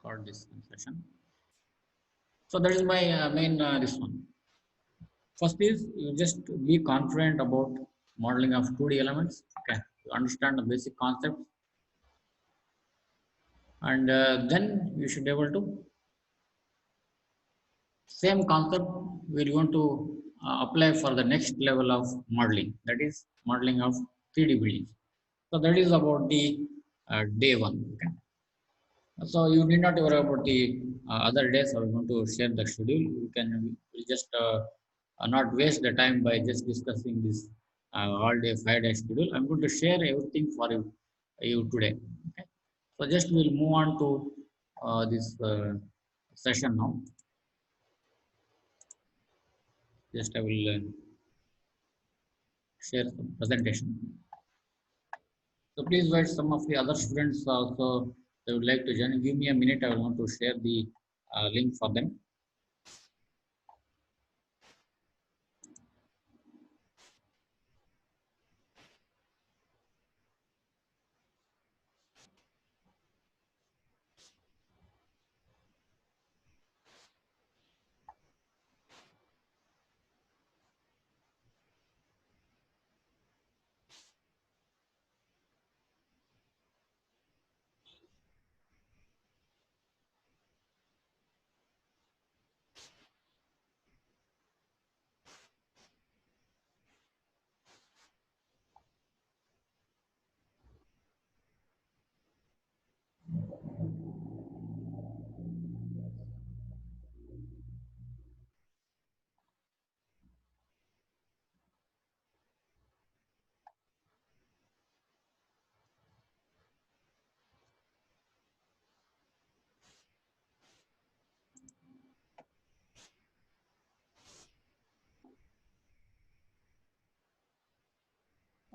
record this session. So that is my main this one. First is you just be confident about modeling of 2D elements. Okay, you understand the basic concepts, and then you should be able to same concept we're going to apply for the next level of modeling. That is modeling of 3D buildings. So that is about the day one. Okay. So you need not worry about the other days. I'm going to share the schedule. You can we'll just not waste the time by just discussing this all day 5 day schedule. I'm going to share everything for you today. Okay. So just we'll move on to this session now. Just I will share some presentation. So please wait. Some of the other students also they would like to join. Give me a minute. I want to share the link for them.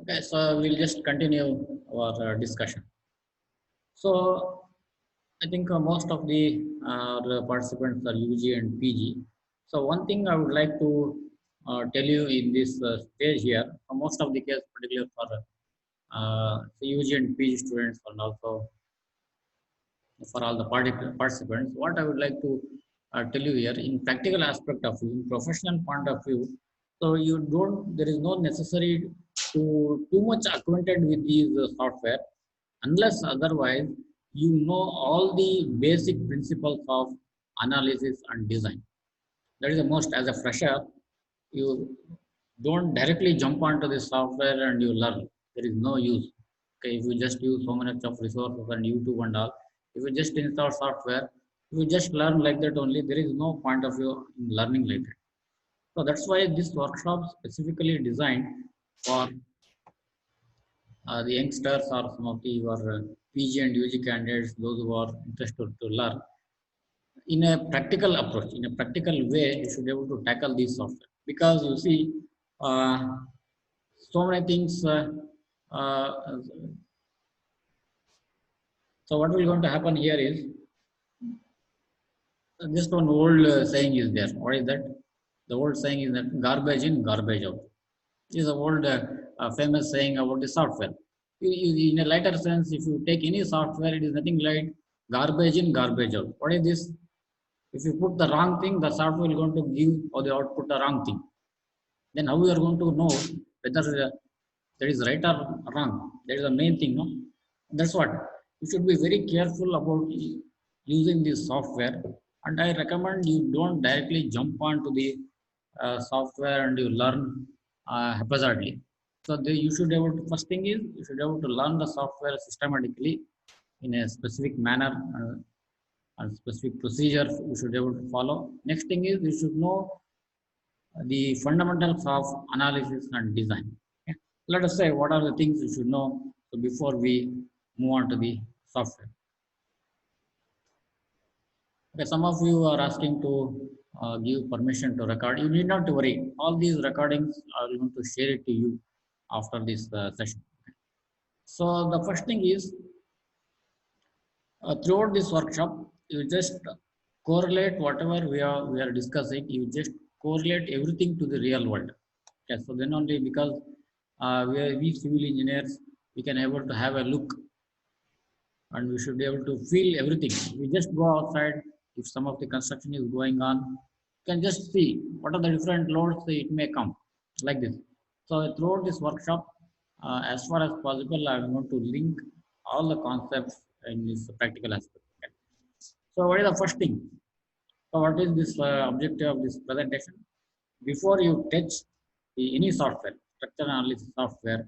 Okay, so we'll just continue our discussion. So I think most of the participants are UG and PG. So one thing I would like to tell you in this stage here, for most of the case, particularly for the UG and PG students and also for all the participants, what I would like to tell you here in practical aspect of view, in professional point of view, so there is no necessary to too much acquainted with these software unless otherwise you know all the basic principles of analysis and design. That is the most, as a fresher, you don't directly jump onto the software and you learn. There is no use. Okay, if you just use so many of resources and YouTube and all, if you just install software, you just learn like that only. There is no point of view in learning like that. So that's why this workshop specifically designed for the youngsters or some of the your PG and UG candidates, those who are interested to learn in a practical approach, in a practical way, you should be able to tackle these software because you see uh, so many things. Uh, so what will going to happen here is just one old saying is there. What is that? The old saying is that garbage in, garbage out. This is an old famous saying about the software. In a lighter sense, if you take any software, it is nothing like garbage in, garbage out. What is this? If you put the wrong thing, the software will going to give or the output the wrong thing. Then how we are going to know whether that is right or wrong? That is the main thing, no? That's what you should be very careful about using this software. And I recommend you don't directly jump onto the software and you learn haphazardly. So you should be able to, first thing is you should be able to learn the software systematically in a specific manner and specific procedure you should be able to follow. Next thing is you should know the fundamentals of analysis and design. Okay? Let us say what are the things you should know so before we move on to the software. Okay, some of you are asking to give permission to record. You need not to worry. All these recordings are going to share it to you after this session. So the first thing is throughout this workshop, you just correlate whatever we are discussing. You just correlate everything to the real world. Okay, so then only because we civil engineers, we can able to have a look and we should be able to feel everything. We just go outside. If some of the construction is going on, you can just see what are the different loads it may come, like this. So throughout this workshop, as far as possible, I'm going to link all the concepts in this practical aspect. Okay. So what is the first thing? So what is this objective of this presentation? Before you touch any software, structure analysis software,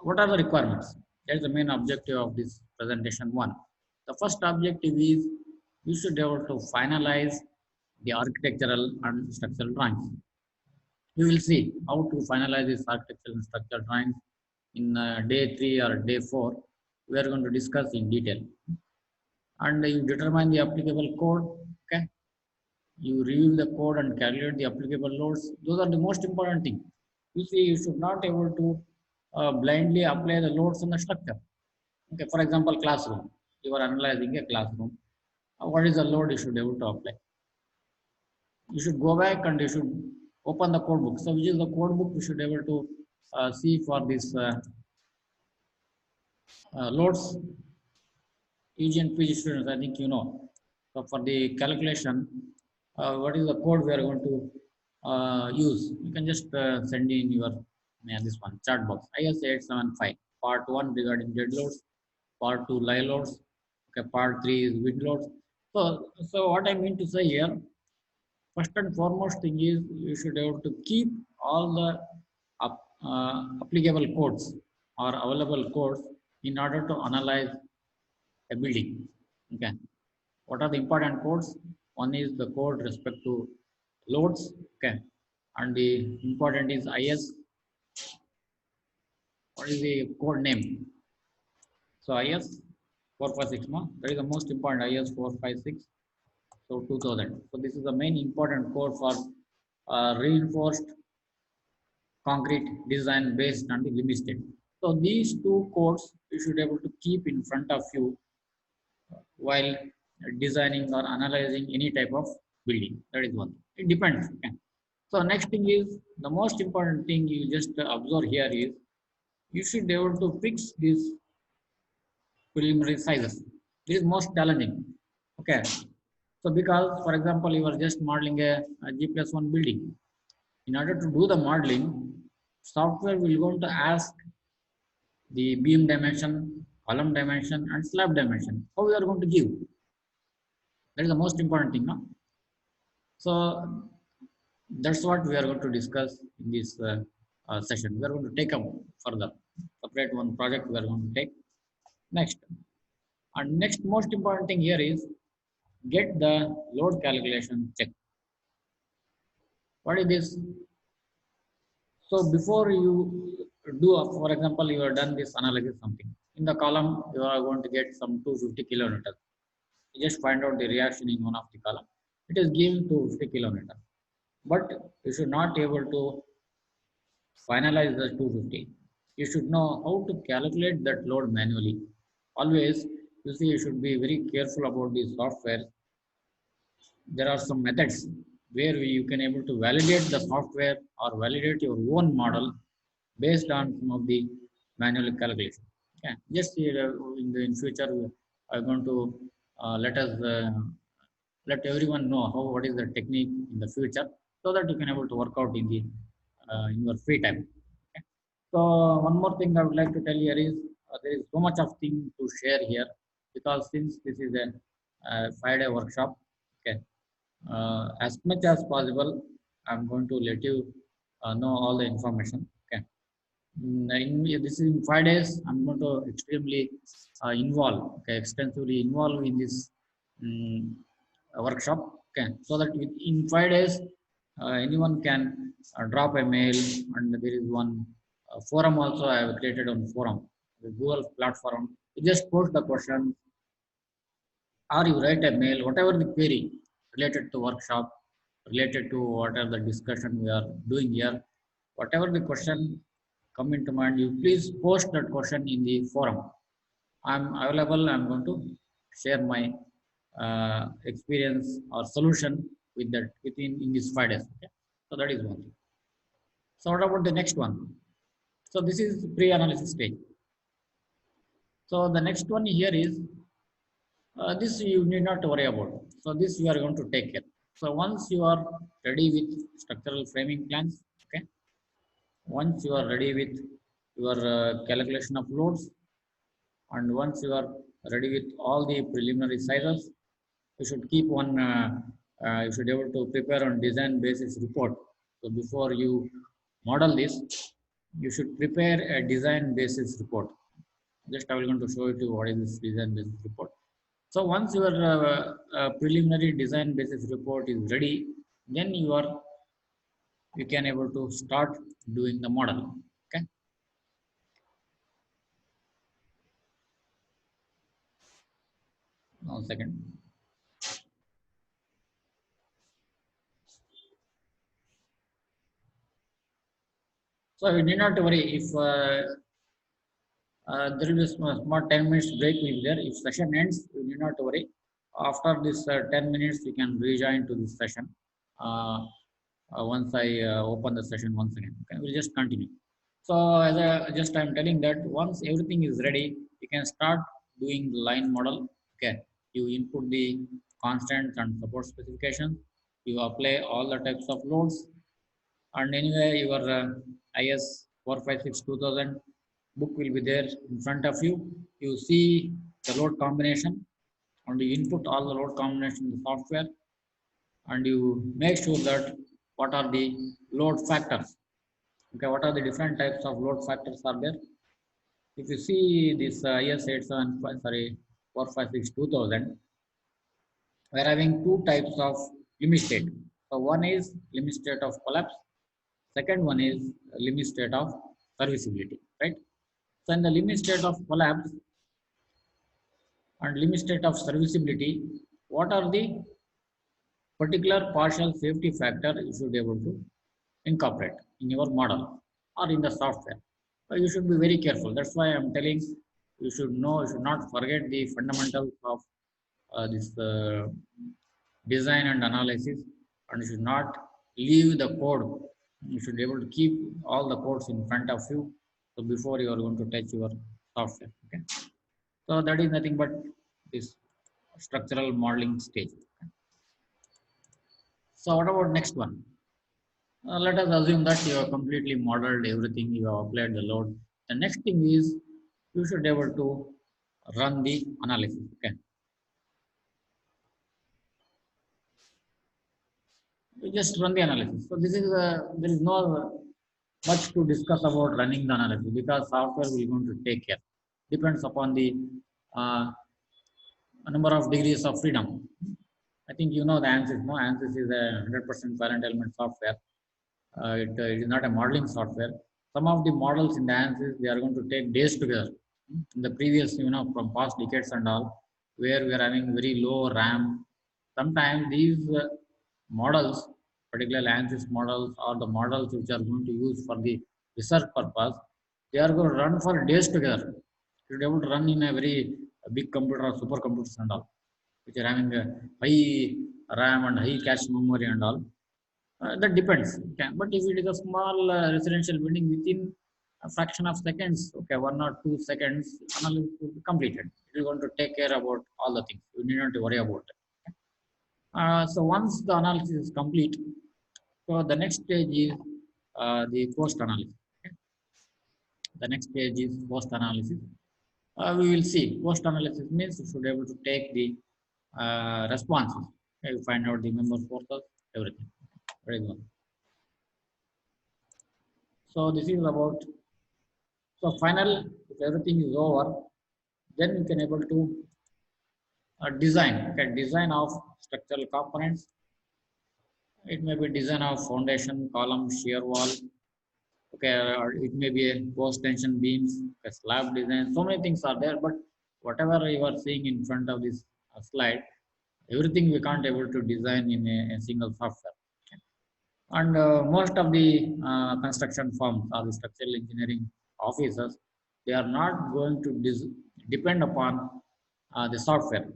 what are the requirements? That's the main objective of this presentation one. The first objective is you should be able to finalize the architectural and structural drawings. You will see how to finalize this architectural and structural drawings in day 3 or day 4. We are going to discuss in detail. And you determine the applicable code. Okay. You review the code and calculate the applicable loads. Those are the most important thing. You see, you should not able to blindly apply the loads on the structure. Okay, for example, classroom. You are analyzing a classroom. What is the load you should be able to apply? You should go back and you should open the code book. So, which is the code book you should be able to see for this loads. EG and PG students, I think you know. So, for the calculation, what is the code we are going to use? You can just send in your this one chat box. IS 875 part 1 regarding dead loads, part 2 live loads, okay, part 3 is wind loads. So what I mean to say here, first and foremost thing is you should have to keep all the applicable codes or available codes in order to analyze a building. Okay, what are the important codes? One is the code respect to loads. Okay, and the important is IS. What is the code name? So IS 456, no? That is the most important, IS 456. So 2000. So this is the main important code for reinforced concrete design based on the limit state. So these two codes you should be able to keep in front of you while designing or analyzing any type of building. That is one. It depends. Okay. So next thing is the most important thing you just observe here is you should be able to fix these preliminary sizes. This is most challenging. Okay. So because, for example, you are just modeling a G+1 building. In order to do the modeling, software will going to ask the beam dimension, column dimension, and slab dimension. How we are going to give? That is the most important thing. No? So that's what we are going to discuss in this session. We are going to take up further. Separate one project we are going to take. Next. And next most important thing here is get the load calculation check. What is this? So before you do, for example, you have done this analysis something. In the column, you are going to get some 250 kilonewton. You just find out the reaction in one of the column. It is given 250 kilonewton. But you should not be able to finalize the 250. You should know how to calculate that load manually. Always, you see, you should be very careful about the software. There are some methods where you can able to validate the software or validate your own model based on some of the manual calculation. Okay. Just in future, we are going to let everyone know how what is the technique in the future, so that you can able to work out in your free time. Okay. So one more thing I would like to tell here is there is so much of thing to share here, because since this is a 5-day workshop, okay, as much as possible, I'm going to let you know all the information. Okay. This is in 5 days. I'm going to extremely extensively involve in this um, workshop. Okay, so that in 5 days, anyone can drop a mail, and there is one forum also I have created on forum, the Google platform. You just post the question, or you write a mail, whatever the query related to workshop, related to whatever the discussion we are doing here, whatever the question come into mind, you please post that question in the forum. I'm available. I'm going to share my experience or solution with that within in these 5 days. Okay? So that is one thing. So what about the next one? So this is pre-analysis stage. So the next one here is this you need not worry about. So this you are going to take care. So once you are ready with structural framing plans, okay. Once you are ready with your calculation of loads, and once you are ready with all the preliminary sizes, you should keep one. You should be able to prepare on design basis report. So before you model this, you should prepare a design basis report. Just I will going to show you what is this design basis report. So once your preliminary design basis report is ready, then you can able to start doing the model. Okay. 1 second. So you need not worry if there will be a small 10 minutes break will be there. If session ends, you need not worry. After this 10 minutes, you can rejoin to this session. Once I open the session once again, okay, we'll just continue. So as I just I'm telling that once everything is ready, you can start doing the line model. Okay, you input the constants and support specifications. You apply all the types of loads, and anyway your IS 456 2000 book will be there in front of you. You see the load combination and you input all the load combination in the software, and you make sure that what are the load factors. Okay, what are the different types of load factors are there. If you see this IS 87 sorry 456 2000, we are having two types of limit state. So one is limit state of collapse. Second one is limit state of serviceability, right? So in the limit state of collapse and limit state of serviceability, what are the particular partial safety factor you should be able to incorporate in your model or in the software? You should be very careful. That's why I'm telling you should know, you should not forget the fundamentals of this design and analysis, and you should not leave the code. You should be able to keep all the codes in front of you. So before you are going to touch your software. Okay. So that is nothing but this structural modeling stage. So what about next one? Let us assume that you have completely modeled everything, you have applied the load. The next thing is you should be able to run the analysis. Okay. You just run the analysis. So this is there is no much to discuss about running the analysis because software will going to take care. Depends upon the uh, number of degrees of freedom. I think you know the ANSYS. No, ANSYS is a 100% parent element software. It is not a modeling software. Some of the models in the ANSYS, they are going to take days together. In the previous, from past decades and all, where we are having very low RAM. Sometimes these models, particularly ANSYS models or the models which are going to use for the research purpose, they are going to run for days together. You should be able to run in a very big computer or supercomputers and all, which are having a high RAM and high cache memory and all. That depends. Okay. But if it is a small residential building within a fraction of seconds, okay, 1 or 2 seconds, analysis will be completed. It is going to take care about all the things. You need not to worry about it. So once the analysis is complete, so the next stage is the post analysis. Okay. The next stage is post analysis. We will see. Post analysis means you should be able to take the responses. Okay, you find out the member forces, everything. Very good. So this is about, so final, if everything is over, then you can able to design, okay, design of structural components. It may be design of foundation, column, shear wall, okay, or it may be a post tension beams, a slab design. So many things are there, but whatever you are seeing in front of this slide, everything we can't able to design in a single software. And most of the construction firms or the structural engineering offices, they are not going to depend upon the software.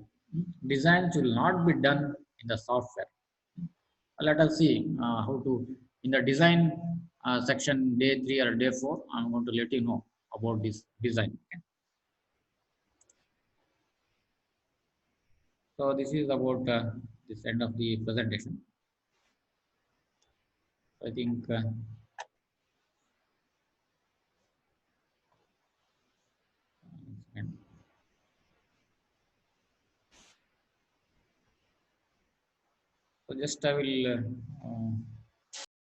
Designs will not be done in the software. Let us see how to, in the design section day 3 or day 4, I'm going to let you know about this design. Okay. So this is about this end of the presentation. I think and so just I will